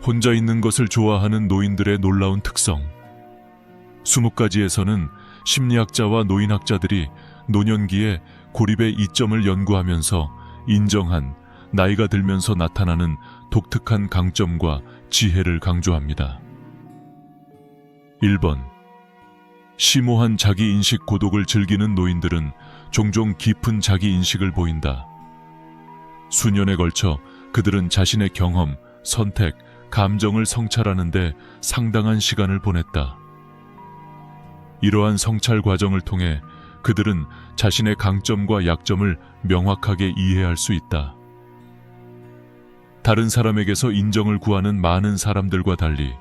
혼자 있는 것을 좋아하는 노인들의 놀라운 특성. 20가지에서는 심리학자와 노인학자들이 노년기에 고립의 이점을 연구하면서 인정한 나이가 들면서 나타나는 독특한 강점과 지혜를 강조합니다. 1번. 심오한 자기인식 고독을 즐기는 노인들은 종종 깊은 자기인식을 보인다. 수년에 걸쳐 그들은 자신의 경험, 선택, 감정을 성찰하는 데 상당한 시간을 보냈다. 이러한 성찰 과정을 통해 그들은 자신의 강점과 약점을 명확하게 이해할 수 있다. 다른 사람에게서 인정을 구하는 많은 사람들과 달리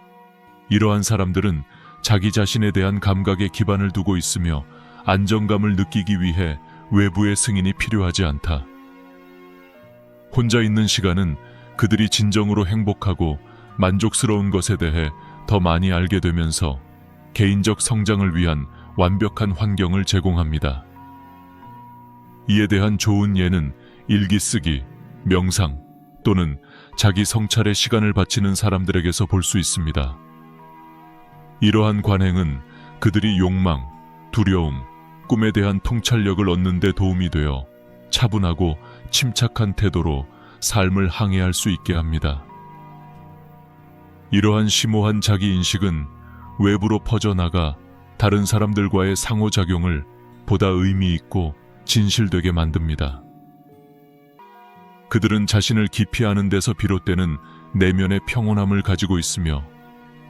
이러한 사람들은 자기 자신에 대한 감각에 기반을 두고 있으며 안정감을 느끼기 위해 외부의 승인이 필요하지 않다. 혼자 있는 시간은 그들이 진정으로 행복하고 만족스러운 것에 대해 더 많이 알게 되면서 개인적 성장을 위한 완벽한 환경을 제공합니다. 이에 대한 좋은 예는 일기 쓰기, 명상 또는 자기 성찰에 시간을 바치는 사람들에게서 볼 수 있습니다. 이러한 관행은 그들이 욕망, 두려움, 꿈에 대한 통찰력을 얻는 데 도움이 되어 차분하고 침착한 태도로 삶을 항해할 수 있게 합니다. 이러한 심오한 자기인식은 외부로 퍼져나가 다른 사람들과의 상호작용을 보다 의미 있고 진실되게 만듭니다. 그들은 자신을 깊이 아는 데서 비롯되는 내면의 평온함을 가지고 있으며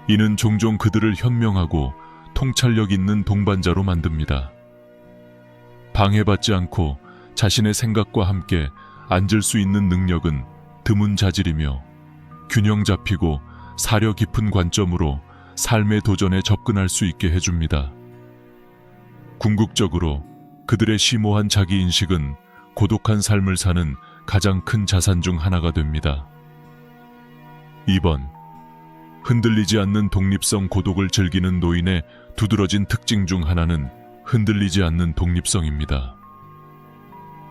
이는 종종 그들을 현명하고 통찰력 있는 동반자로 만듭니다. 방해받지 않고 자신의 생각과 함께 앉을 수 있는 능력은 드문 자질이며 균형 잡히고 사려 깊은 관점으로 삶의 도전에 접근할 수 있게 해줍니다. 궁극적으로 그들의 심오한 자기인식은 고독한 삶을 사는 가장 큰 자산 중 하나가 됩니다. 2번. 흔들리지 않는 독립성 고독을 즐기는 노인의 두드러진 특징 중 하나는 흔들리지 않는 독립성입니다.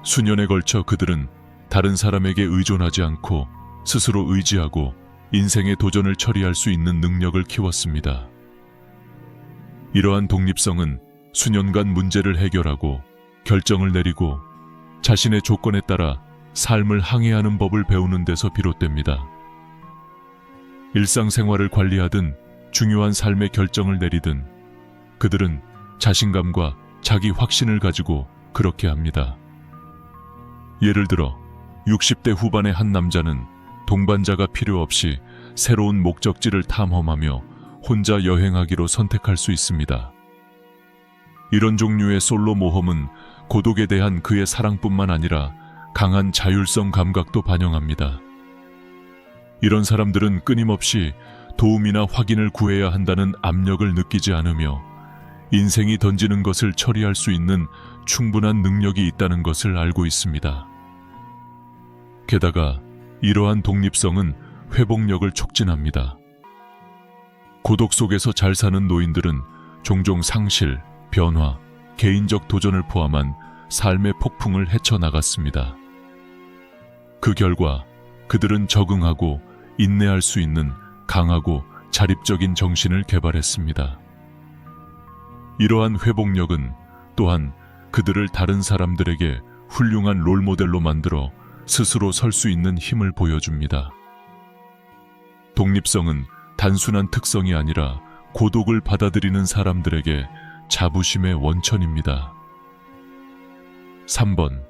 수년에 걸쳐 그들은 다른 사람에게 의존하지 않고 스스로 의지하고 인생의 도전을 처리할 수 있는 능력을 키웠습니다. 이러한 독립성은 수년간 문제를 해결하고 결정을 내리고 자신의 조건에 따라 삶을 항해하는 법을 배우는 데서 비롯됩니다. 일상생활을 관리하든 중요한 삶의 결정을 내리든 그들은 자신감과 자기 확신을 가지고 그렇게 합니다. 예를 들어 60대 후반의 한 남자는 동반자가 필요 없이 새로운 목적지를 탐험하며 혼자 여행하기로 선택할 수 있습니다. 이런 종류의 솔로 모험은 고독에 대한 그의 사랑뿐만 아니라 강한 자율성 감각도 반영합니다. 이런 사람들은 끊임없이 도움이나 확인을 구해야 한다는 압력을 느끼지 않으며 인생이 던지는 것을 처리할 수 있는 충분한 능력이 있다는 것을 알고 있습니다. 게다가 이러한 독립성은 회복력을 촉진합니다. 고독 속에서 잘 사는 노인들은 종종 상실, 변화, 개인적 도전을 포함한 삶의 폭풍을 헤쳐나갔습니다. 그 결과 그들은 적응하고 인내할 수 있는 강하고 자립적인 정신을 개발했습니다. 이러한 회복력은 또한 그들을 다른 사람들에게 훌륭한 롤모델로 만들어 스스로 설 수 있는 힘을 보여줍니다. 독립성은 단순한 특성이 아니라 고독을 받아들이는 사람들에게 자부심의 원천입니다. 3번.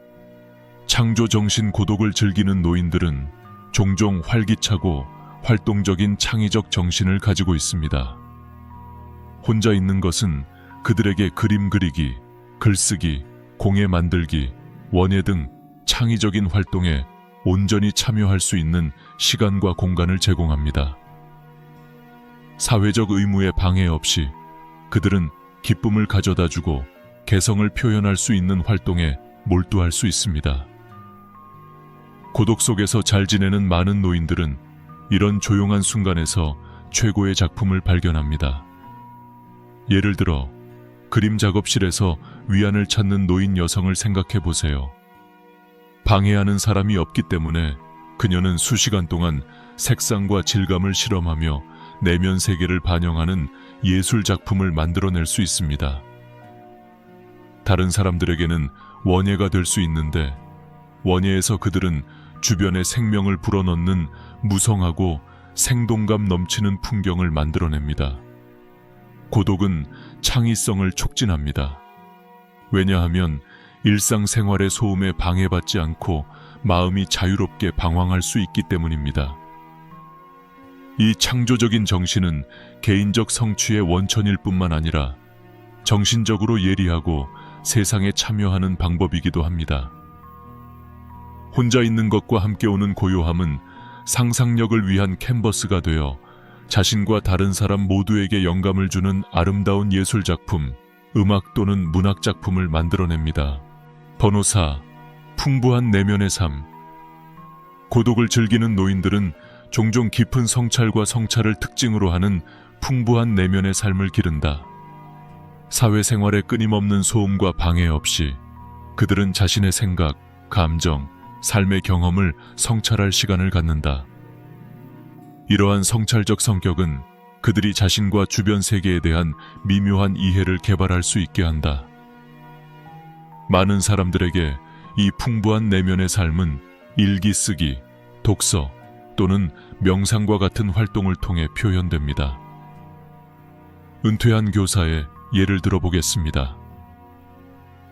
창조정신 고독을 즐기는 노인들은 종종 활기차고 활동적인 창의적 정신을 가지고 있습니다. 혼자 있는 것은 그들에게 그림 그리기, 글쓰기, 공예 만들기, 원예 등 창의적인 활동에 온전히 참여할 수 있는 시간과 공간을 제공합니다. 사회적 의무에 방해 없이 그들은 기쁨을 가져다주고 개성을 표현할 수 있는 활동에 몰두할 수 있습니다. 고독 속에서 잘 지내는 많은 노인들은 이런 조용한 순간에서 최고의 작품을 발견합니다. 예를 들어 그림 작업실에서 위안을 찾는 노인 여성을 생각해 보세요. 방해하는 사람이 없기 때문에 그녀는 수시간 동안 색상과 질감을 실험하며 내면 세계를 반영하는 예술 작품을 만들어낼 수 있습니다. 다른 사람들에게는 원예가 될 수 있는데 원예에서 그들은 주변의 생명을 불어넣는 무성하고 생동감 넘치는 풍경을 만들어냅니다. 고독은 창의성을 촉진합니다. 왜냐하면 일상생활의 소음에 방해받지 않고 마음이 자유롭게 방황할 수 있기 때문입니다. 이 창조적인 정신은 개인적 성취의 원천일 뿐만 아니라 정신적으로 예리하고 세상에 참여하는 방법이기도 합니다. 혼자 있는 것과 함께 오는 고요함은 상상력을 위한 캔버스가 되어 자신과 다른 사람 모두에게 영감을 주는 아름다운 예술작품, 음악 또는 문학작품을 만들어냅니다. 번호 4. 풍부한 내면의 삶. 고독을 즐기는 노인들은 종종 깊은 성찰과 성찰을 특징으로 하는 풍부한 내면의 삶을 기른다. 사회생활의 끊임없는 소음과 방해 없이 그들은 자신의 생각, 감정, 삶의 경험을 성찰할 시간을 갖는다. 이러한 성찰적 성격은 그들이 자신과 주변 세계에 대한 미묘한 이해를 개발할 수 있게 한다. 많은 사람들에게 이 풍부한 내면의 삶은 일기 쓰기, 독서 또는 명상과 같은 활동을 통해 표현됩니다. 은퇴한 교사의 예를 들어보겠습니다.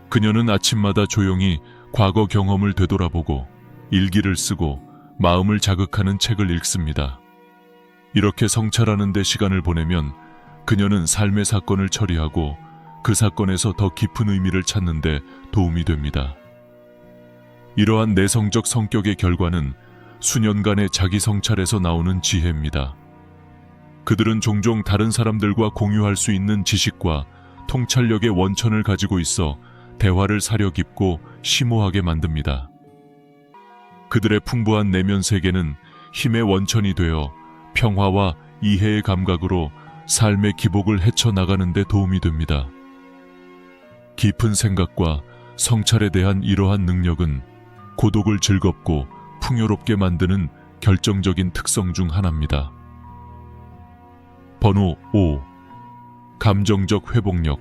그녀는 아침마다 조용히 과거 경험을 되돌아보고 일기를 쓰고 마음을 자극하는 책을 읽습니다. 이렇게 성찰하는 데 시간을 보내면 그녀는 삶의 사건을 처리하고 그 사건에서 더 깊은 의미를 찾는 데 도움이 됩니다. 이러한 내성적 성격의 결과는 수년간의 자기 성찰에서 나오는 지혜입니다. 그들은 종종 다른 사람들과 공유할 수 있는 지식과 통찰력의 원천을 가지고 있어 대화를 사려 깊고 심오하게 만듭니다. 그들의 풍부한 내면 세계는 힘의 원천이 되어 평화와 이해의 감각으로 삶의 기복을 헤쳐나가는 데 도움이 됩니다. 깊은 생각과 성찰에 대한 이러한 능력은 고독을 즐겁고 풍요롭게 만드는 결정적인 특성 중 하나입니다. 번호 5. 감정적 회복력.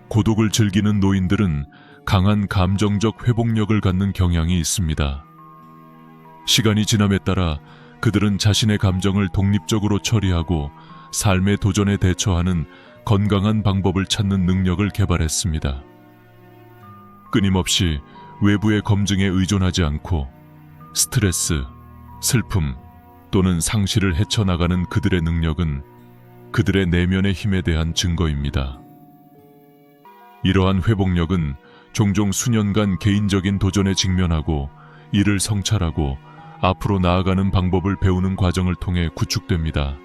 고독을 즐기는 노인들은 강한 감정적 회복력을 갖는 경향이 있습니다. 시간이 지남에 따라 그들은 자신의 감정을 독립적으로 처리하고 삶의 도전에 대처하는 건강한 방법을 찾는 능력을 개발했습니다. 끊임없이 외부의 검증에 의존하지 않고 스트레스, 슬픔 또는 상실을 헤쳐나가는 그들의 능력은 그들의 내면의 힘에 대한 증거입니다. 이러한 회복력은 종종 수년간 개인적인 도전에 직면하고 이를 성찰하고 앞으로 나아가는 방법을 배우는 과정을 통해 구축됩니다.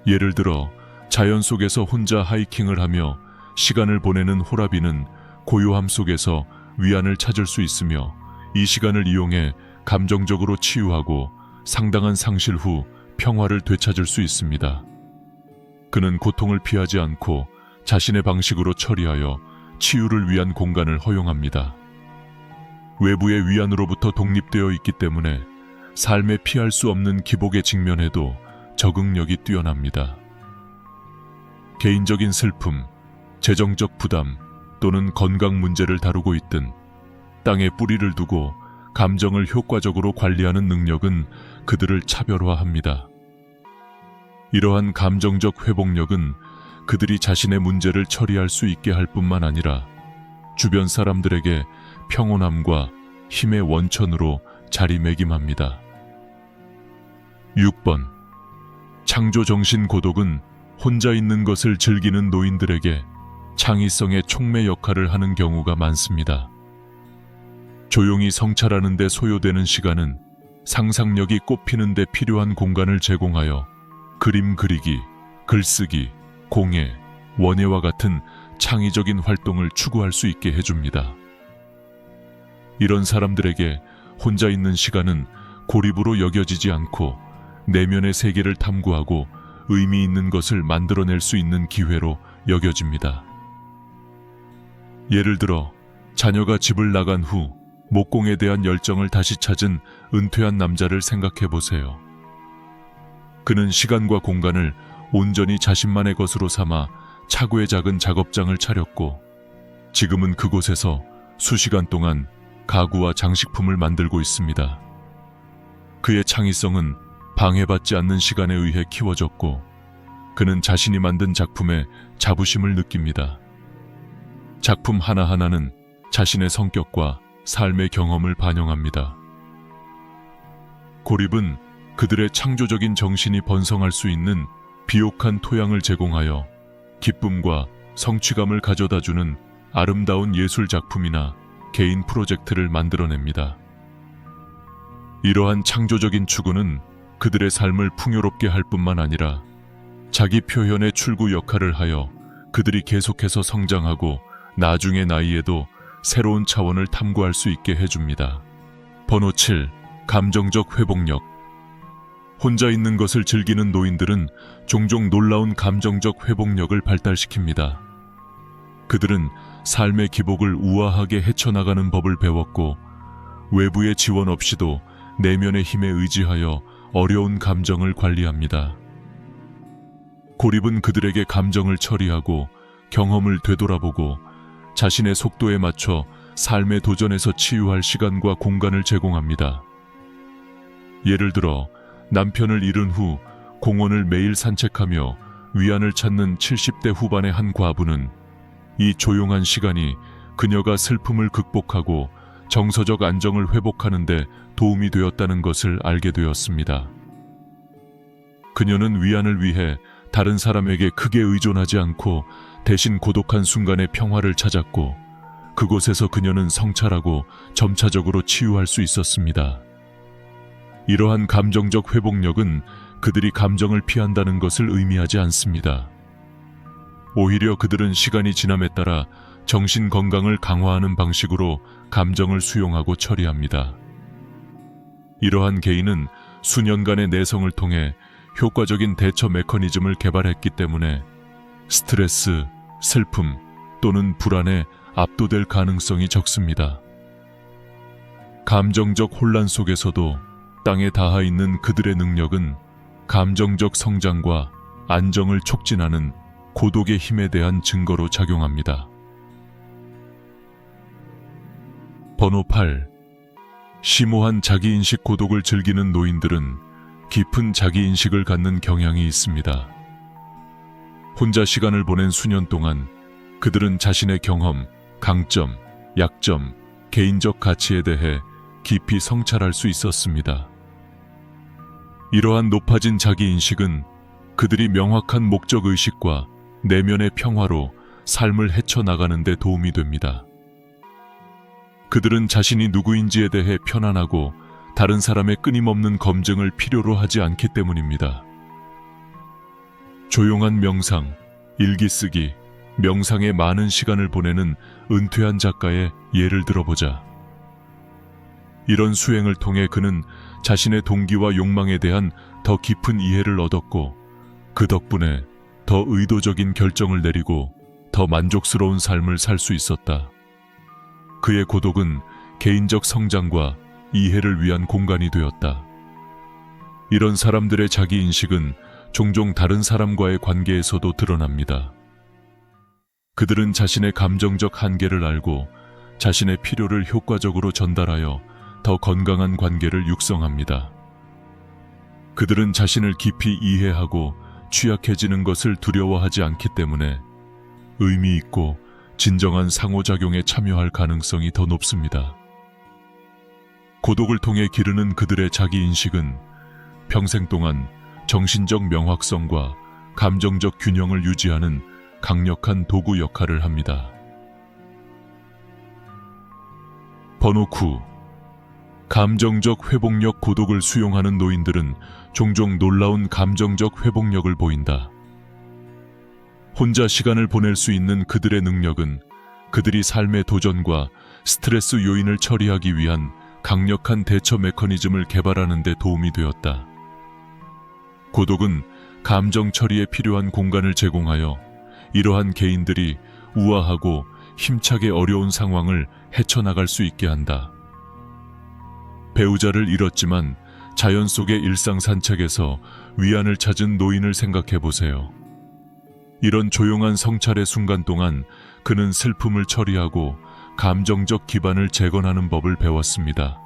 예를 들어 자연 속에서 혼자 하이킹을 하며 시간을 보내는 호라비는 고요함 속에서 위안을 찾을 수 있으며 이 시간을 이용해 감정적으로 치유하고 상당한 상실 후 평화를 되찾을 수 있습니다. 그는 고통을 피하지 않고 자신의 방식으로 처리하여 치유를 위한 공간을 허용합니다. 외부의 위안으로부터 독립되어 있기 때문에 삶에 피할 수 없는 기복에 직면해도 적응력이 뛰어납니다. 개인적인 슬픔, 재정적 부담 또는 건강 문제를 다루고 있든 땅에 뿌리를 두고 감정을 효과적으로 관리하는 능력은 그들을 차별화합니다. 이러한 감정적 회복력은 그들이 자신의 문제를 처리할 수 있게 할 뿐만 아니라 주변 사람들에게 평온함과 힘의 원천으로 자리매김합니다. 6번. 창조정신 고독은 혼자 있는 것을 즐기는 노인들에게 창의성의 촉매 역할을 하는 경우가 많습니다. 조용히 성찰하는 데 소요되는 시간은 상상력이 꽃피는 데 필요한 공간을 제공하여 그림 그리기, 글쓰기, 공예, 원예와 같은 창의적인 활동을 추구할 수 있게 해줍니다. 이런 사람들에게 혼자 있는 시간은 고립으로 여겨지지 않고 내면의 세계를 탐구하고 의미 있는 것을 만들어낼 수 있는 기회로 여겨집니다. 예를 들어 자녀가 집을 나간 후 목공에 대한 열정을 다시 찾은 은퇴한 남자를 생각해 보세요. 그는 시간과 공간을 온전히 자신만의 것으로 삼아 차고의 작은 작업장을 차렸고 지금은 그곳에서 수시간 동안 가구와 장식품을 만들고 있습니다. 그의 창의성은 방해받지 않는 시간에 의해 키워졌고 그는 자신이 만든 작품에 자부심을 느낍니다. 작품 하나하나는 자신의 성격과 삶의 경험을 반영합니다. 고립은 그들의 창조적인 정신이 번성할 수 있는 비옥한 토양을 제공하여 기쁨과 성취감을 가져다주는 아름다운 예술 작품이나 개인 프로젝트를 만들어냅니다. 이러한 창조적인 추구는 그들의 삶을 풍요롭게 할 뿐만 아니라 자기 표현의 출구 역할을 하여 그들이 계속해서 성장하고 나중의 나이에도 새로운 차원을 탐구할 수 있게 해줍니다. 번호 7. 감정적 회복력. 혼자 있는 것을 즐기는 노인들은 종종 놀라운 감정적 회복력을 발달시킵니다. 그들은 삶의 기복을 우아하게 헤쳐나가는 법을 배웠고 외부의 지원 없이도 내면의 힘에 의지하여 어려운 감정을 관리합니다. 고립은 그들에게 감정을 처리하고 경험을 되돌아보고 자신의 속도에 맞춰 삶의 도전에서 치유할 시간과 공간을 제공합니다. 예를 들어 남편을 잃은 후 공원을 매일 산책하며 위안을 찾는 70대 후반의 한 과부는 이 조용한 시간이 그녀가 슬픔을 극복하고 정서적 안정을 회복하는 데 도움이 되었다는 것을 알게 되었습니다. 그녀는 위안을 위해 다른 사람에게 크게 의존하지 않고 대신 고독한 순간의 평화를 찾았고 그곳에서 그녀는 성찰하고 점차적으로 치유할 수 있었습니다. 이러한 감정적 회복력은 그들이 감정을 피한다는 것을 의미하지 않습니다. 오히려 그들은 시간이 지남에 따라 정신 건강을 강화하는 방식으로 감정을 수용하고 처리합니다. 이러한 개인은 수년간의 내성을 통해 효과적인 대처 메커니즘을 개발했기 때문에 스트레스, 슬픔 또는 불안에 압도될 가능성이 적습니다. 감정적 혼란 속에서도 땅에 닿아 있는 그들의 능력은 감정적 성장과 안정을 촉진하는 고독의 힘에 대한 증거로 작용합니다. 번호 8. 심오한 자기인식 고독을 즐기는 노인들은 깊은 자기인식을 갖는 경향이 있습니다. 혼자 시간을 보낸 수년 동안 그들은 자신의 경험, 강점, 약점, 개인적 가치에 대해 깊이 성찰할 수 있었습니다. 이러한 높아진 자기인식은 그들이 명확한 목적의식과 내면의 평화로 삶을 헤쳐나가는 데 도움이 됩니다. 그들은 자신이 누구인지에 대해 편안하고 다른 사람의 끊임없는 검증을 필요로 하지 않기 때문입니다. 조용한 명상, 일기 쓰기, 명상에 많은 시간을 보내는 은퇴한 작가의 예를 들어보자. 이런 수행을 통해 그는 자신의 동기와 욕망에 대한 더 깊은 이해를 얻었고 그 덕분에 더 의도적인 결정을 내리고 더 만족스러운 삶을 살 수 있었다. 그의 고독은 개인적 성장과 이해를 위한 공간이 되었다. 이런 사람들의 자기인식은 종종 다른 사람과의 관계에서도 드러납니다. 그들은 자신의 감정적 한계를 알고 자신의 필요를 효과적으로 전달하여 더 건강한 관계를 육성합니다. 그들은 자신을 깊이 이해하고 취약해지는 것을 두려워하지 않기 때문에 의미 있고 진정한 상호작용에 참여할 가능성이 더 높습니다. 고독을 통해 기르는 그들의 자기인식은 평생 동안 정신적 명확성과 감정적 균형을 유지하는 강력한 도구 역할을 합니다. 번호 9. 감정적 회복력 고독을 수용하는 노인들은 종종 놀라운 감정적 회복력을 보인다. 혼자 시간을 보낼 수 있는 그들의 능력은 그들이 삶의 도전과 스트레스 요인을 처리하기 위한 강력한 대처 메커니즘을 개발하는 데 도움이 되었다. 고독은 감정 처리에 필요한 공간을 제공하여 이러한 개인들이 우아하고 힘차게 어려운 상황을 헤쳐나갈 수 있게 한다. 배우자를 잃었지만 자연 속의 일상 산책에서 위안을 찾은 노인을 생각해 보세요. 이런 조용한 성찰의 순간 동안 그는 슬픔을 처리하고 감정적 기반을 재건하는 법을 배웠습니다.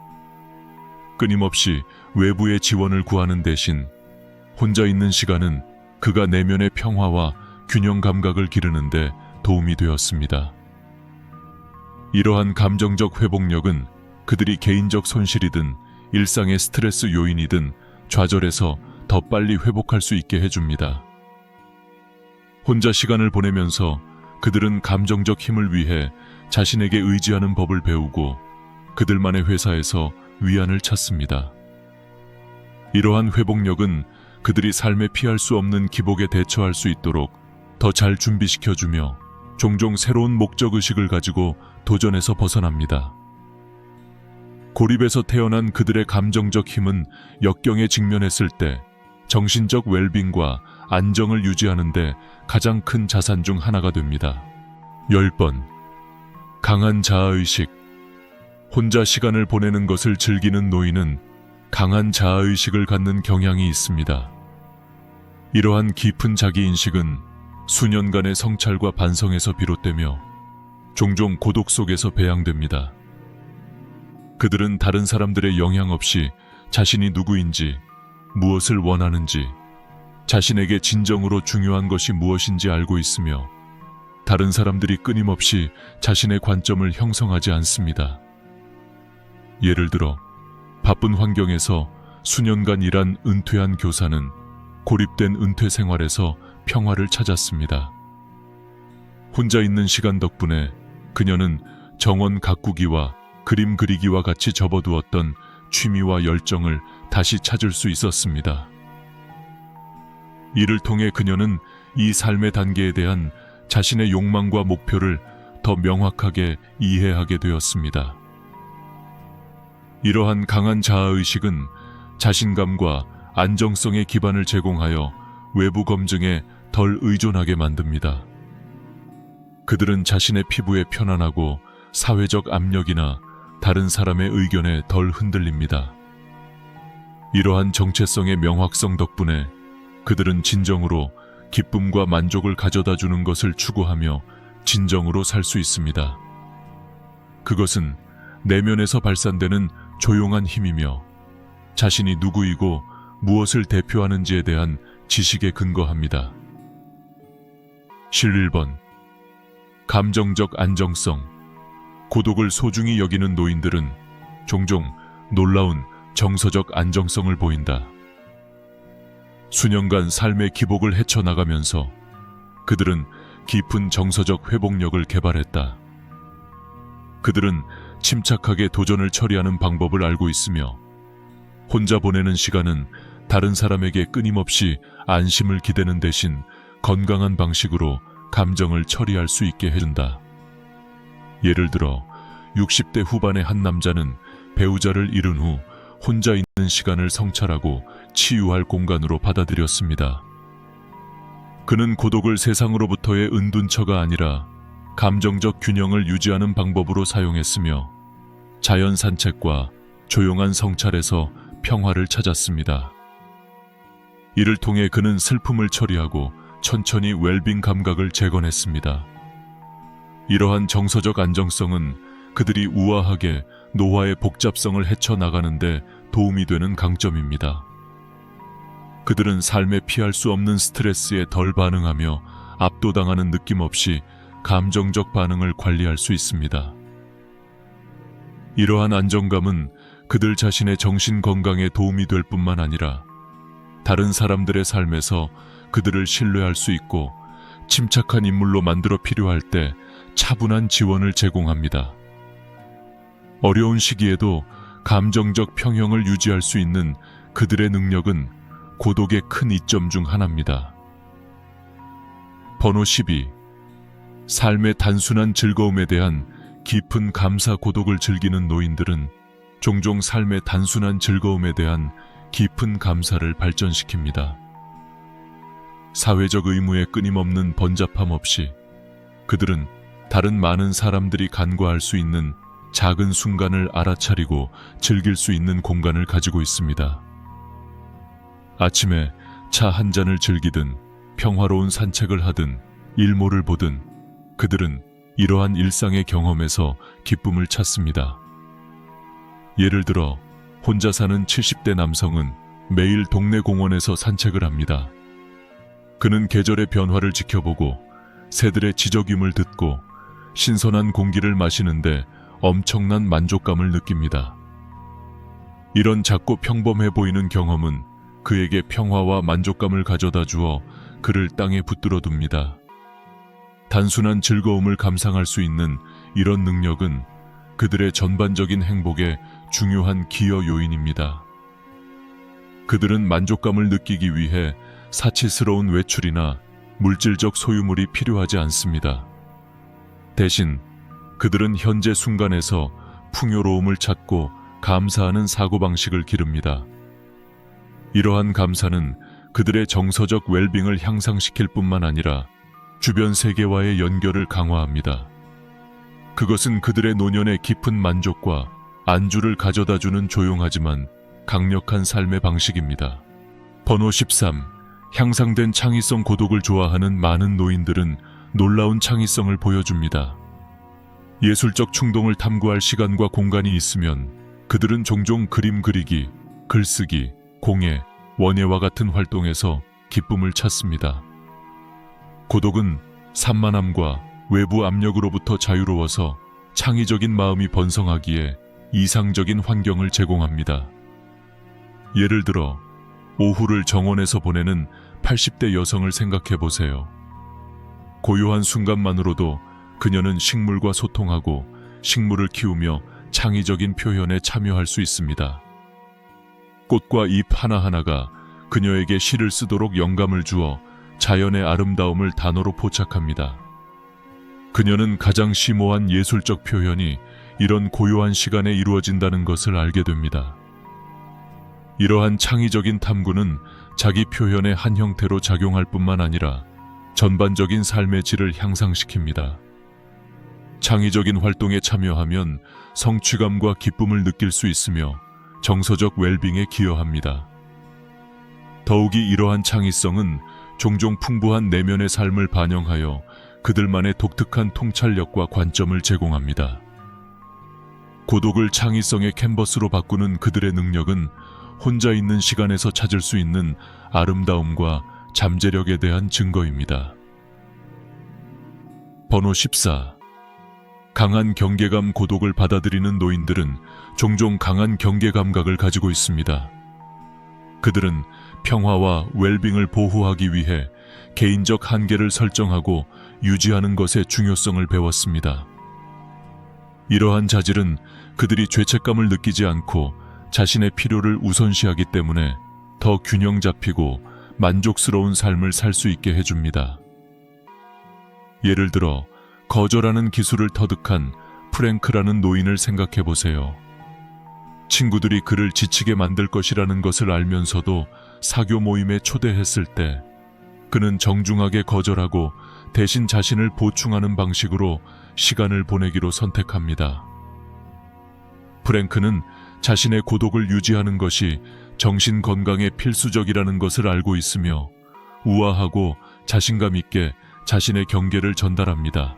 끊임없이 외부의 지원을 구하는 대신 혼자 있는 시간은 그가 내면의 평화와 균형 감각을 기르는데 도움이 되었습니다. 이러한 감정적 회복력은 그들이 개인적 손실이든 일상의 스트레스 요인이든 좌절해서 더 빨리 회복할 수 있게 해줍니다. 혼자 시간을 보내면서 그들은 감정적 힘을 위해 자신에게 의지하는 법을 배우고 그들만의 회사에서 위안을 찾습니다. 이러한 회복력은 그들이 삶에 피할 수 없는 기복에 대처할 수 있도록 더 잘 준비시켜주며 종종 새로운 목적의식을 가지고 도전에서 벗어납니다. 고립에서 태어난 그들의 감정적 힘은 역경에 직면했을 때 정신적 웰빙과 안정을 유지하는 데 가장 큰 자산 중 하나가 됩니다. 10번. 강한 자아의식. 혼자 시간을 보내는 것을 즐기는 노인은 강한 자아의식을 갖는 경향이 있습니다. 이러한 깊은 자기인식은 수년간의 성찰과 반성에서 비롯되며 종종 고독 속에서 배양됩니다. 그들은 다른 사람들의 영향 없이 자신이 누구인지, 무엇을 원하는지, 자신에게 진정으로 중요한 것이 무엇인지 알고 있으며 다른 사람들이 끊임없이 자신의 관점을 형성하지 않습니다. 예를 들어 바쁜 환경에서 수년간 일한 은퇴한 교사는 고립된 은퇴 생활에서 평화를 찾았습니다. 혼자 있는 시간 덕분에 그녀는 정원 가꾸기와 그림 그리기와 같이 접어두었던 취미와 열정을 다시 찾을 수 있었습니다. 이를 통해 그녀는 이 삶의 단계에 대한 자신의 욕망과 목표를 더 명확하게 이해하게 되었습니다. 이러한 강한 자아의식은 자신감과 안정성의 기반을 제공하여 외부 검증에 덜 의존하게 만듭니다. 그들은 자신의 피부에 편안하고 사회적 압력이나 다른 사람의 의견에 덜 흔들립니다. 이러한 정체성의 명확성 덕분에 그들은 진정으로 기쁨과 만족을 가져다 주는 것을 추구하며 진정으로 살 수 있습니다. 그것은 내면에서 발산되는 조용한 힘이며 자신이 누구이고 무엇을 대표하는지에 대한 지식에 근거합니다. 실 1번. 감정적 안정성. 고독을 소중히 여기는 노인들은 종종 놀라운 정서적 안정성을 보인다. 수년간 삶의 기복을 헤쳐나가면서 그들은 깊은 정서적 회복력을 개발했다. 그들은 침착하게 도전을 처리하는 방법을 알고 있으며 혼자 보내는 시간은 다른 사람에게 끊임없이 안심을 기대는 대신 건강한 방식으로 감정을 처리할 수 있게 해준다. 예를 들어 60대 후반의 한 남자는 배우자를 잃은 후 혼자 있는 시간을 성찰하고 치유할 공간으로 받아들였습니다. 그는 고독을 세상으로부터의 은둔처가 아니라 감정적 균형을 유지하는 방법으로 사용했으며 자연 산책과 조용한 성찰에서 평화를 찾았습니다. 이를 통해 그는 슬픔을 처리하고 천천히 웰빙 감각을 재건했습니다. 이러한 정서적 안정성은 그들이 우아하게 노화의 복잡성을 헤쳐나가는데 도움이 되는 강점입니다. 그들은 삶에 피할 수 없는 스트레스에 덜 반응하며 압도당하는 느낌 없이 감정적 반응을 관리할 수 있습니다. 이러한 안정감은 그들 자신의 정신 건강에 도움이 될 뿐만 아니라 다른 사람들의 삶에서 그들을 신뢰할 수 있고 침착한 인물로 만들어 필요할 때 차분한 지원을 제공합니다. 어려운 시기에도 감정적 평형을 유지할 수 있는 그들의 능력은 고독의 큰 이점 중 하나입니다. 번호 12. 삶의 단순한 즐거움에 대한 깊은 감사 고독을 즐기는 노인들은 종종 삶의 단순한 즐거움에 대한 깊은 감사를 발전시킵니다. 사회적 의무의 끊임없는 번잡함 없이 그들은 다른 많은 사람들이 간과할 수 있는 작은 순간을 알아차리고 즐길 수 있는 공간을 가지고 있습니다. 아침에 차 한 잔을 즐기든 평화로운 산책을 하든 일몰을 보든 그들은 이러한 일상의 경험에서 기쁨을 찾습니다. 예를 들어 혼자 사는 70대 남성은 매일 동네 공원에서 산책을 합니다. 그는 계절의 변화를 지켜보고 새들의 지저귀음을 듣고 신선한 공기를 마시는데 엄청난 만족감을 느낍니다. 이런 작고 평범해 보이는 경험은 그에게 평화와 만족감을 가져다 주어 그를 땅에 붙들어 둡니다. 단순한 즐거움을 감상할 수 있는 이런 능력은 그들의 전반적인 행복에 중요한 기여 요인입니다. 그들은 만족감을 느끼기 위해 사치스러운 외출이나 물질적 소유물이 필요하지 않습니다. 대신 그들은 현재 순간에서 풍요로움을 찾고 감사하는 사고방식을 기릅니다. 이러한 감사는 그들의 정서적 웰빙을 향상시킬 뿐만 아니라 주변 세계와의 연결을 강화합니다. 그것은 그들의 노년의 깊은 만족과 안주를 가져다주는 조용하지만 강력한 삶의 방식입니다. 번호 13. 향상된 창의성. 고독을 좋아하는 많은 노인들은 놀라운 창의성을 보여줍니다. 예술적 충동을 탐구할 시간과 공간이 있으면 그들은 종종 그림 그리기, 글쓰기, 공예, 원예와 같은 활동에서 기쁨을 찾습니다. 고독은 산만함과 외부 압력으로부터 자유로워서 창의적인 마음이 번성하기에 이상적인 환경을 제공합니다. 예를 들어 오후를 정원에서 보내는 80대 여성을 생각해 보세요. 고요한 순간만으로도 그녀는 식물과 소통하고 식물을 키우며 창의적인 표현에 참여할 수 있습니다. 꽃과 잎 하나하나가 그녀에게 시를 쓰도록 영감을 주어 자연의 아름다움을 단어로 포착합니다. 그녀는 가장 심오한 예술적 표현이 이런 고요한 시간에 이루어진다는 것을 알게 됩니다. 이러한 창의적인 탐구는 자기 표현의 한 형태로 작용할 뿐만 아니라 전반적인 삶의 질을 향상시킵니다. 창의적인 활동에 참여하면 성취감과 기쁨을 느낄 수 있으며 정서적 웰빙에 기여합니다. 더욱이 이러한 창의성은 종종 풍부한 내면의 삶을 반영하여 그들만의 독특한 통찰력과 관점을 제공합니다. 고독을 창의성의 캔버스로 바꾸는 그들의 능력은 혼자 있는 시간에서 찾을 수 있는 아름다움과 잠재력에 대한 증거입니다. 번호 14. 강한 경계감. 고독을 받아들이는 노인들은 종종 강한 경계 감각을 가지고 있습니다. 그들은 평화와 웰빙을 보호하기 위해 개인적 한계를 설정하고 유지하는 것의 중요성을 배웠습니다. 이러한 자질은 그들이 죄책감을 느끼지 않고 자신의 필요를 우선시하기 때문에 더 균형 잡히고 만족스러운 삶을 살 수 있게 해줍니다. 예를 들어 거절하는 기술을 터득한 프랭크라는 노인을 생각해 보세요. 친구들이 그를 지치게 만들 것이라는 것을 알면서도 사교 모임에 초대했을 때 그는 정중하게 거절하고 대신 자신을 보충하는 방식으로 시간을 보내기로 선택합니다. 프랭크는 자신의 고독을 유지하는 것이 정신 건강에 필수적이라는 것을 알고 있으며 우아하고 자신감 있게 자신의 경계를 전달합니다.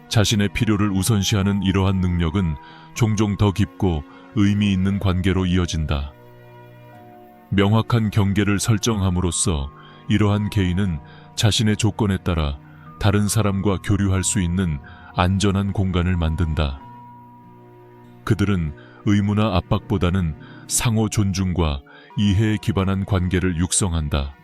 자신의 필요를 우선시하는 이러한 능력은 종종 더 깊고 의미 있는 관계로 이어진다. 명확한 경계를 설정함으로써 이러한 개인은 자신의 조건에 따라 다른 사람과 교류할 수 있는 안전한 공간을 만든다. 그들은 의무나 압박보다는 상호 존중과 이해에 기반한 관계를 육성한다.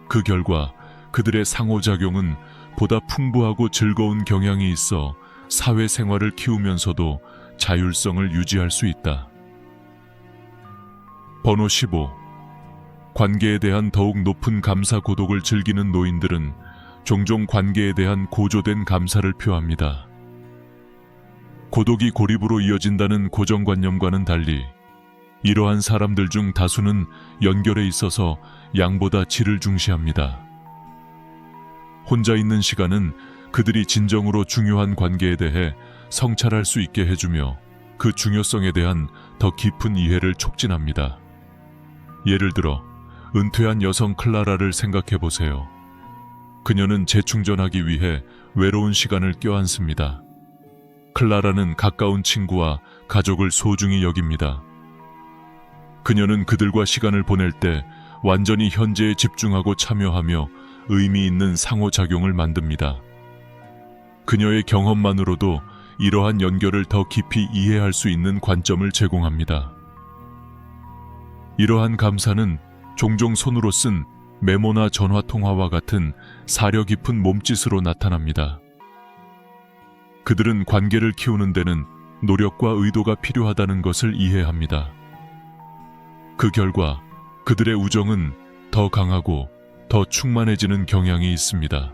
그 결과 그들의 상호작용은 보다 풍부하고 즐거운 경향이 있어 사회생활을 키우면서도 자율성을 유지할 수 있다. 번호 15. 관계에 대한 더욱 높은 감사. 고독을 즐기는 노인들은 종종 관계에 대한 고조된 감사를 표합니다. 고독이 고립으로 이어진다는 고정관념과는 달리 이러한 사람들 중 다수는 연결에 있어서 양보다 질을 중시합니다. 혼자 있는 시간은 그들이 진정으로 중요한 관계에 대해 성찰할 수 있게 해주며 그 중요성에 대한 더 깊은 이해를 촉진합니다. 예를 들어 은퇴한 여성 클라라를 생각해 보세요. 그녀는 재충전하기 위해 외로운 시간을 껴안습니다. 클라라는 가까운 친구와 가족을 소중히 여깁니다. 그녀는 그들과 시간을 보낼 때 완전히 현재에 집중하고 참여하며 의미 있는 상호작용을 만듭니다. 그녀의 경험만으로도 이러한 연결을 더 깊이 이해할 수 있는 관점을 제공합니다. 이러한 감사는 종종 손으로 쓴 메모나 전화통화와 같은 사려 깊은 몸짓으로 나타납니다. 그들은 관계를 키우는 데는 노력과 의도가 필요하다는 것을 이해합니다. 그 결과 그들의 우정은 더 강하고 더 충만해지는 경향이 있습니다.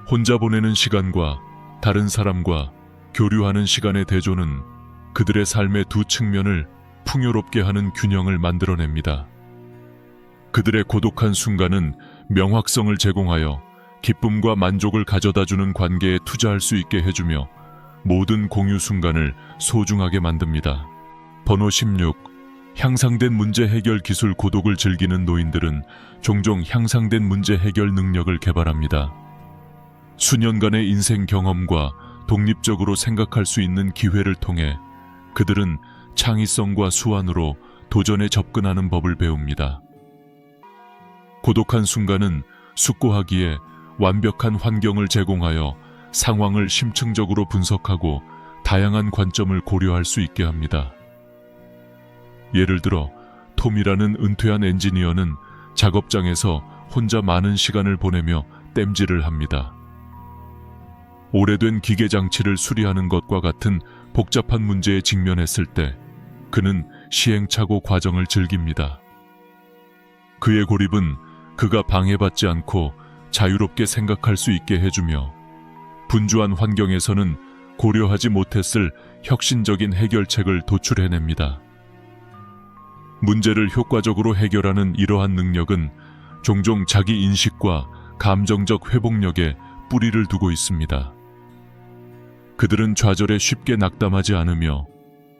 혼자 보내는 시간과 다른 사람과 교류하는 시간의 대조는 그들의 삶의 두 측면을 풍요롭게 하는 균형을 만들어냅니다. 그들의 고독한 순간은 명확성을 제공하여 기쁨과 만족을 가져다주는 관계에 투자할 수 있게 해주며 모든 공유 순간을 소중하게 만듭니다. 번호 16. 향상된 문제 해결 기술. 고독을 즐기는 노인들은 종종 향상된 문제 해결 능력을 개발합니다. 수년간의 인생 경험과 독립적으로 생각할 수 있는 기회를 통해 그들은 창의성과 수완으로 도전에 접근하는 법을 배웁니다. 고독한 순간은 숙고하기에 완벽한 환경을 제공하여 상황을 심층적으로 분석하고 다양한 관점을 고려할 수 있게 합니다. 예를 들어 톰이라는 은퇴한 엔지니어는 작업장에서 혼자 많은 시간을 보내며 땜질을 합니다. 오래된 기계 장치를 수리하는 것과 같은 복잡한 문제에 직면했을 때 그는 시행착오 과정을 즐깁니다. 그의 고립은 그가 방해받지 않고 자유롭게 생각할 수 있게 해주며 분주한 환경에서는 고려하지 못했을 혁신적인 해결책을 도출해냅니다. 문제를 효과적으로 해결하는 이러한 능력은 종종 자기 인식과 감정적 회복력에 뿌리를 두고 있습니다. 그들은 좌절에 쉽게 낙담하지 않으며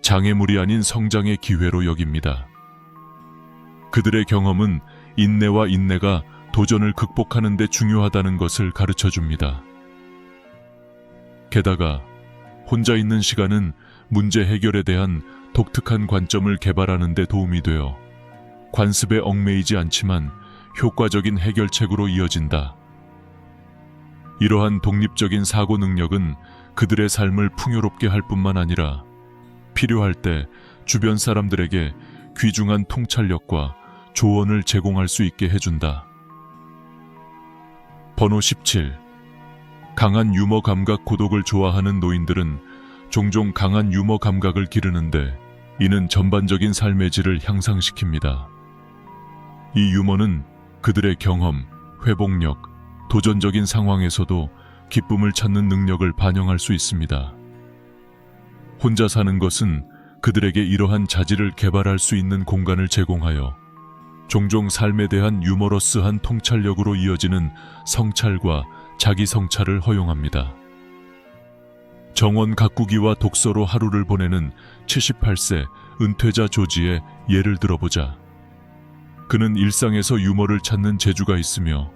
장애물이 아닌 성장의 기회로 여깁니다. 그들의 경험은 인내와 인내가 도전을 극복하는 데 중요하다는 것을 가르쳐 줍니다. 게다가 혼자 있는 시간은 문제 해결에 대한 독특한 관점을 개발하는 데 도움이 되어 관습에 얽매이지 않지만 효과적인 해결책으로 이어진다. 이러한 독립적인 사고 능력은 그들의 삶을 풍요롭게 할 뿐만 아니라 필요할 때 주변 사람들에게 귀중한 통찰력과 조언을 제공할 수 있게 해준다. 번호 17. 강한 유머 감각. 고독을 좋아하는 노인들은 종종 강한 유머 감각을 기르는데 이는 전반적인 삶의 질을 향상시킵니다. 이 유머는 그들의 경험, 회복력, 도전적인 상황에서도 기쁨을 찾는 능력을 반영할 수 있습니다. 혼자 사는 것은 그들에게 이러한 자질을 개발할 수 있는 공간을 제공하여 종종 삶에 대한 유머러스한 통찰력으로 이어지는 성찰과 자기 성찰을 허용합니다. 정원 가꾸기와 독서로 하루를 보내는 78세 은퇴자 조지의 예를 들어보자. 그는 일상에서 유머를 찾는 재주가 있으며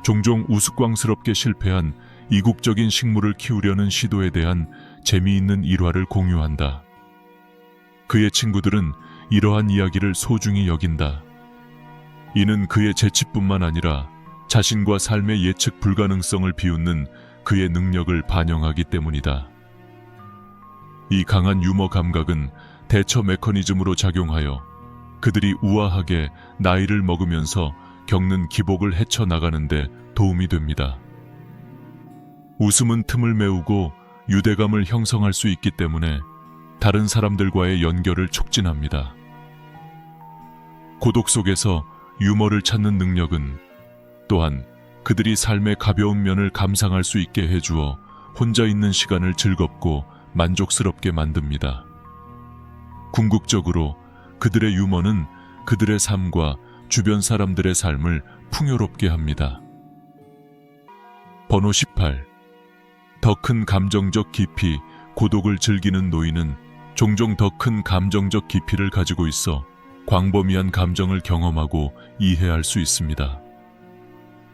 종종 우스꽝스럽게 실패한 이국적인 식물을 키우려는 시도에 대한 재미있는 일화를 공유한다. 그의 친구들은 이러한 이야기를 소중히 여긴다. 이는 그의 재치뿐만 아니라 자신과 삶의 예측 불가능성을 비웃는 그의 능력을 반영하기 때문이다. 이 강한 유머 감각은 대처 메커니즘으로 작용하여 그들이 우아하게 나이를 먹으면서 겪는 기복을 헤쳐나가는 데 도움이 됩니다. 웃음은 틈을 메우고 유대감을 형성할 수 있기 때문에 다른 사람들과의 연결을 촉진합니다. 고독 속에서 유머를 찾는 능력은 또한 그들이 삶의 가벼운 면을 감상할 수 있게 해주어 혼자 있는 시간을 즐겁고 만족스럽게 만듭니다. 궁극적으로 그들의 유머는 그들의 삶과 주변 사람들의 삶을 풍요롭게 합니다. 번호 18. 더 큰 감정적 깊이. 고독을 즐기는 노인은 종종 더 큰 감정적 깊이를 가지고 있어 광범위한 감정을 경험하고 이해할 수 있습니다.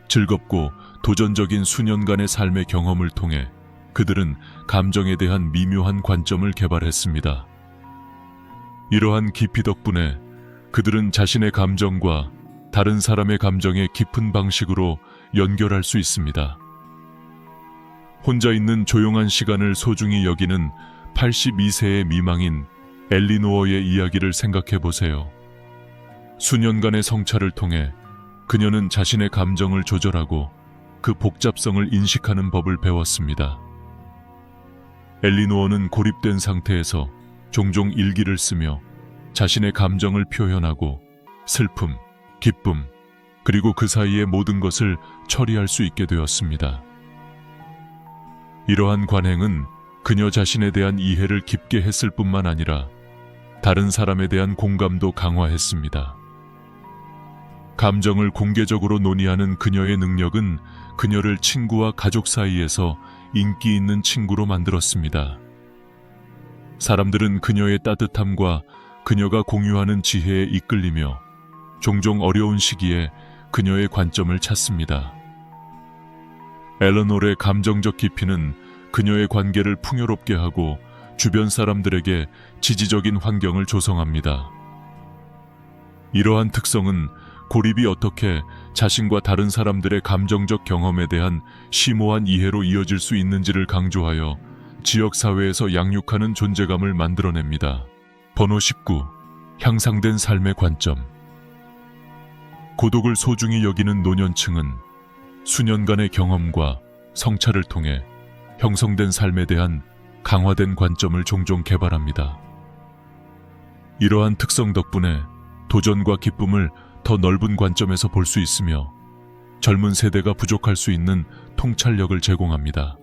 즐겁고 도전적인 수년간의 삶의 경험을 통해 그들은 감정에 대한 미묘한 관점을 개발했습니다. 이러한 깊이 덕분에 그들은 자신의 감정과 다른 사람의 감정에 깊은 방식으로 연결할 수 있습니다. 혼자 있는 조용한 시간을 소중히 여기는 82세의 미망인 엘리노어의 이야기를 생각해 보세요. 수년간의 성찰을 통해 그녀는 자신의 감정을 조절하고 그 복잡성을 인식하는 법을 배웠습니다. 엘리노어는 고립된 상태에서 종종 일기를 쓰며 자신의 감정을 표현하고 슬픔, 기쁨, 그리고 그 사이의 모든 것을 처리할 수 있게 되었습니다. 이러한 관행은 그녀 자신에 대한 이해를 깊게 했을 뿐만 아니라 다른 사람에 대한 공감도 강화했습니다. 감정을 공개적으로 논의하는 그녀의 능력은 그녀를 친구와 가족 사이에서 인기 있는 친구로 만들었습니다. 사람들은 그녀의 따뜻함과 그녀가 공유하는 지혜에 이끌리며 종종 어려운 시기에 그녀의 관점을 찾습니다. 엘러노의 감정적 깊이는 그녀의 관계를 풍요롭게 하고 주변 사람들에게 지지적인 환경을 조성합니다. 이러한 특성은 고립이 어떻게 자신과 다른 사람들의 감정적 경험에 대한 심오한 이해로 이어질 수 있는지를 강조하여 지역사회에서 양육하는 존재감을 만들어냅니다. 번호 19. 향상된 삶의 관점. 고독을 소중히 여기는 노년층은 수년간의 경험과 성찰을 통해 형성된 삶에 대한 강화된 관점을 종종 개발합니다. 이러한 특성 덕분에 도전과 기쁨을 더 넓은 관점에서 볼 수 있으며 젊은 세대가 부족할 수 있는 통찰력을 제공합니다.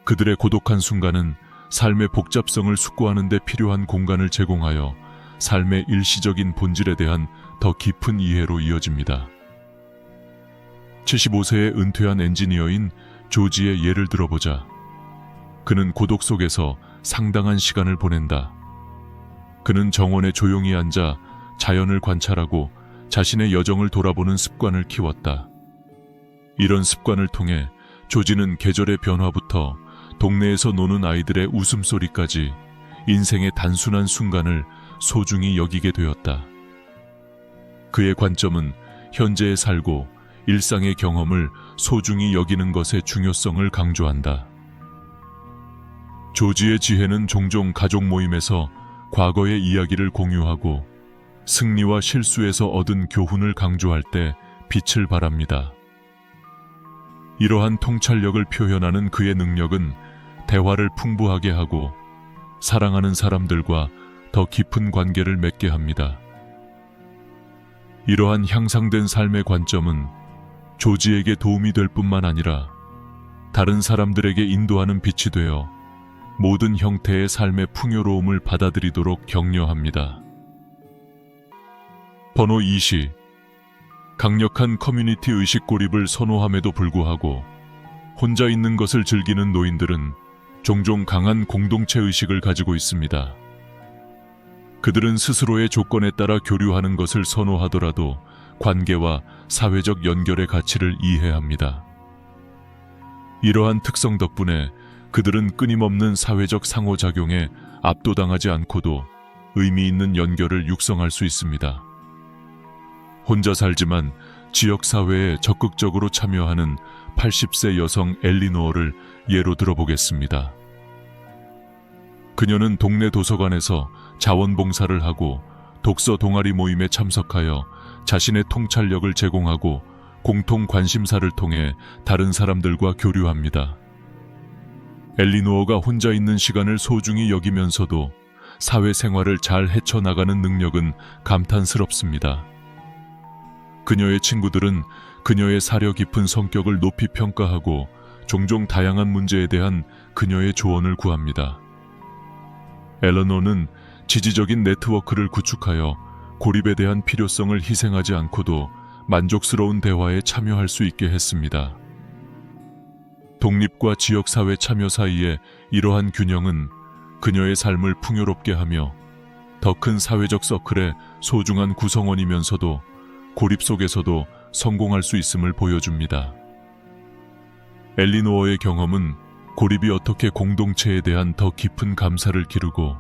그들의 고독한 순간은 삶의 복잡성을 숙고하는 데 필요한 공간을 제공하여 삶의 일시적인 본질에 대한 더 깊은 이해로 이어집니다. 75세의 은퇴한 엔지니어인 조지의 예를 들어보자. 그는 고독 속에서 상당한 시간을 보낸다. 그는 정원에 조용히 앉아 자연을 관찰하고 자신의 여정을 돌아보는 습관을 키웠다. 이런 습관을 통해 조지는 계절의 변화부터 동네에서 노는 아이들의 웃음소리까지 인생의 단순한 순간을 소중히 여기게 되었다. 그의 관점은 현재에 살고 일상의 경험을 소중히 여기는 것의 중요성을 강조한다. 조지의 지혜는 종종 가족 모임에서 과거의 이야기를 공유하고 승리와 실수에서 얻은 교훈을 강조할 때 빛을 발합니다. 이러한 통찰력을 표현하는 그의 능력은 대화를 풍부하게 하고 사랑하는 사람들과 더 깊은 관계를 맺게 합니다. 이러한 향상된 삶의 관점은 조지에게 도움이 될 뿐만 아니라 다른 사람들에게 인도하는 빛이 되어 모든 형태의 삶의 풍요로움을 받아들이도록 격려합니다. 번호 20. 강력한 커뮤니티 의식 고립을 선호함에도 불구하고 혼자 있는 것을 즐기는 노인들은 종종 강한 공동체 의식을 가지고 있습니다. 그들은 스스로의 조건에 따라 교류하는 것을 선호하더라도 관계와 사회적 연결의 가치를 이해합니다. 이러한 특성 덕분에 그들은 끊임없는 사회적 상호작용에 압도당하지 않고도 의미 있는 연결을 육성할 수 있습니다. 혼자 살지만 지역사회에 적극적으로 참여하는 80세 여성 엘리노어를 예로 들어보겠습니다. 그녀는 동네 도서관에서 자원봉사를 하고 독서 동아리 모임에 참석하여 자신의 통찰력을 제공하고 공통 관심사를 통해 다른 사람들과 교류합니다. 엘리노어가 혼자 있는 시간을 소중히 여기면서도 사회생활을 잘 헤쳐나가는 능력은 감탄스럽습니다. 그녀의 친구들은 그녀의 사려 깊은 성격을 높이 평가하고 종종 다양한 문제에 대한 그녀의 조언을 구합니다. 엘러노는 지지적인 네트워크를 구축하여 고립에 대한 필요성을 희생하지 않고도 만족스러운 대화에 참여할 수 있게 했습니다. 독립과 지역사회 참여 사이의 이러한 균형은 그녀의 삶을 풍요롭게 하며 더 큰 사회적 서클의 소중한 구성원이면서도 고립 속에서도 성공할 수 있음을 보여줍니다. 엘리노어의 경험은 고립이 어떻게 공동체에 대한 더 깊은 감사를 기르고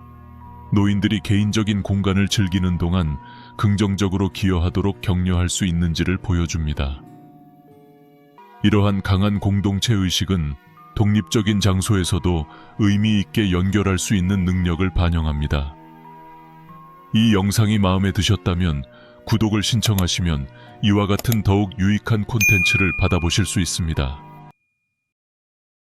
노인들이 개인적인 공간을 즐기는 동안 긍정적으로 기여하도록 격려할 수 있는지를 보여줍니다. 이러한 강한 공동체 의식은 독립적인 장소에서도 의미 있게 연결할 수 있는 능력을 반영합니다. 이 영상이 마음에 드셨다면 구독을 신청하시면 이와 같은 더욱 유익한 콘텐츠를 받아보실 수 있습니다.